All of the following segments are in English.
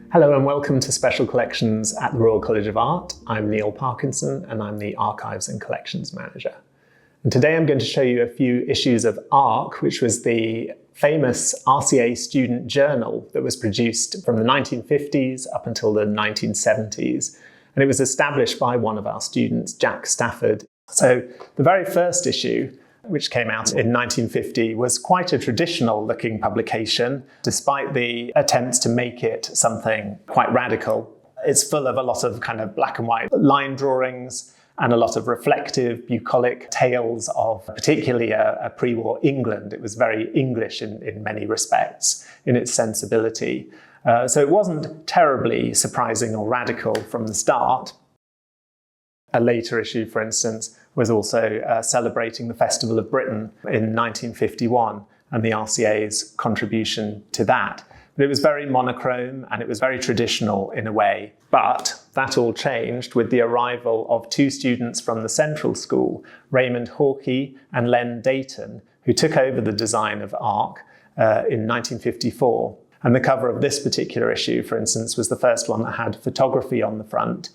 Hello and welcome to Special Collections at the Royal College of Art. I'm Neil Parkinson and I'm the Archives and Collections Manager. And today I'm going to show you a few issues of ARK, which was the famous RCA student journal that was produced from the 1950s up until the 1970s. And it was established by one of our students, Jack Stafford. So the very first issue, which came out in 1950, was quite a traditional looking publication, despite the attempts to make it something quite radical. It's full of a lot of kind of black and white line drawings and a lot of reflective, bucolic tales of particularly a pre-war England. It was very English in many respects in its sensibility. So it wasn't terribly surprising or radical from the start. A later issue, for instance, was also celebrating the Festival of Britain in 1951 and the RCA's contribution to that. But it was very monochrome and it was very traditional in a way. But that all changed with the arrival of two students from the Central School, Raymond Hawkey and Len Dayton, who took over the design of ARK in 1954. And the cover of this particular issue, for instance, was the first one that had photography on the front.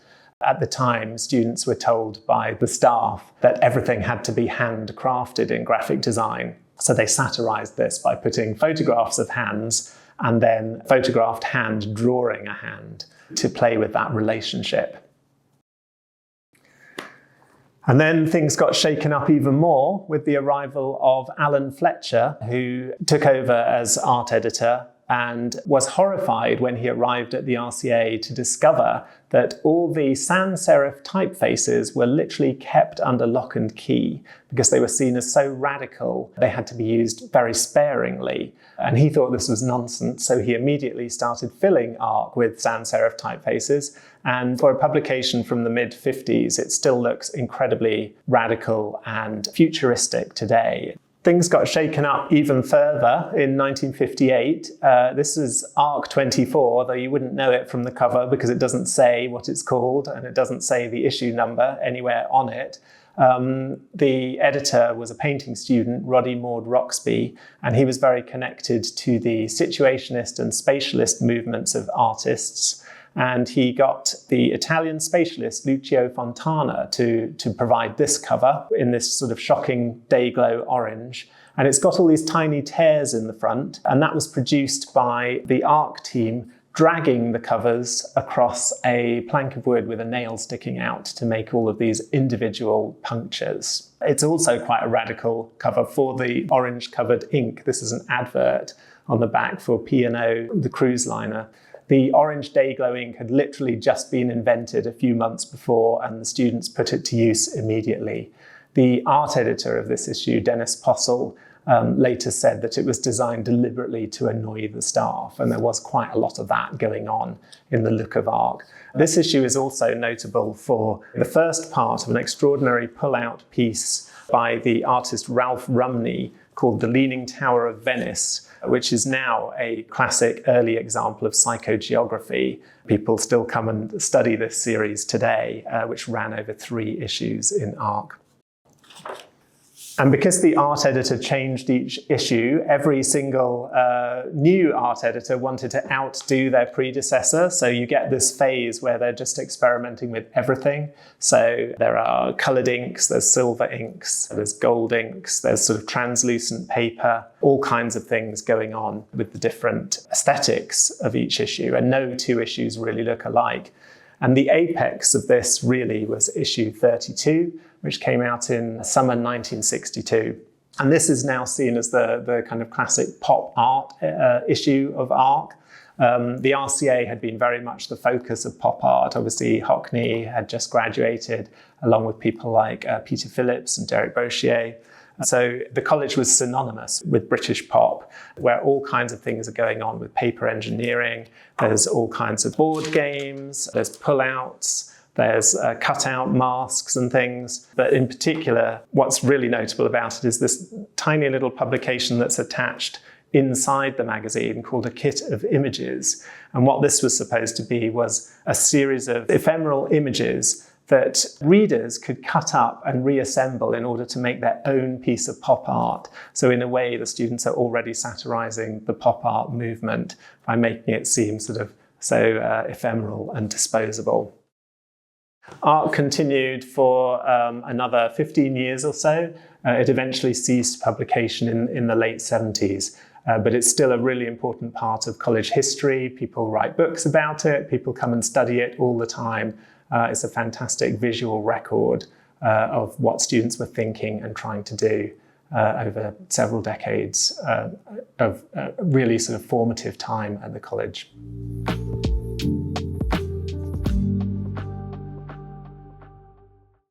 At the time, students were told by the staff that everything had to be handcrafted in graphic design. So they satirized this by putting photographs of hands and then photographed hand drawing a hand to play with that relationship. And then things got shaken up even more with the arrival of Alan Fletcher, who took over as art editor and was horrified when he arrived at the RCA to discover that all the sans serif typefaces were literally kept under lock and key because they were seen as so radical. They had to be used very sparingly. And he thought this was nonsense, so he immediately started filling ARK with sans serif typefaces. And for a publication from the mid-50s, it still looks incredibly radical and futuristic today. Things got shaken up even further in 1958. This is ARK 24, though you wouldn't know it from the cover because it doesn't say what it's called and it doesn't say the issue number anywhere on it. The editor was a painting student, Roddy Maud Roxby, and he was very connected to the situationist and spatialist movements of artists. And he got the Italian spatialist Lucio Fontana to provide this cover in this sort of shocking day-glow orange. And it's got all these tiny tears in the front, and that was produced by the ARK team dragging the covers across a plank of wood with a nail sticking out to make all of these individual punctures. It's also quite a radical cover for the orange-covered ink. This is an advert on the back for P&O, the cruise liner. The orange day-glow ink had literally just been invented a few months before and the students put it to use immediately. The art editor of this issue, Dennis Postle, later said that it was designed deliberately to annoy the staff, and there was quite a lot of that going on in the look of ARK. This issue is also notable for the first part of an extraordinary pull-out piece by the artist Ralph Rumney called The Leaning Tower of Venice, which is now a classic early example of psychogeography. People still come and study this series today, which ran over 3 issues in ARK. And because the art editor changed each issue, every single new art editor wanted to outdo their predecessor. So you get this phase where they're just experimenting with everything. So there are colored inks, there's silver inks, there's gold inks, there's sort of translucent paper, all kinds of things going on with the different aesthetics of each issue. And no 2 issues really look alike. And the apex of this really was issue 32, which came out in summer 1962. And this is now seen as the kind of classic pop art issue of ARK. The RCA had been very much the focus of pop art. Obviously, Hockney had just graduated, along with people like Peter Phillips and Derek Brochet. So the college was synonymous with British pop, where all kinds of things are going on with paper engineering. There's all kinds of board games, there's pullouts, there's cutout masks and things. But in particular, what's really notable about it is this tiny little publication that's attached inside the magazine called a kit of images. And what this was supposed to be was a series of ephemeral images that readers could cut up and reassemble in order to make their own piece of pop art. So in a way, the students are already satirizing the pop art movement by making it seem sort of so ephemeral and disposable. ARK continued for another 15 years or so. It eventually ceased publication in the late 70s, but it's still a really important part of college history. People write books about it, people come and study it all the time. It's a fantastic visual record of what students were thinking and trying to do over several decades of really sort of formative time at the college.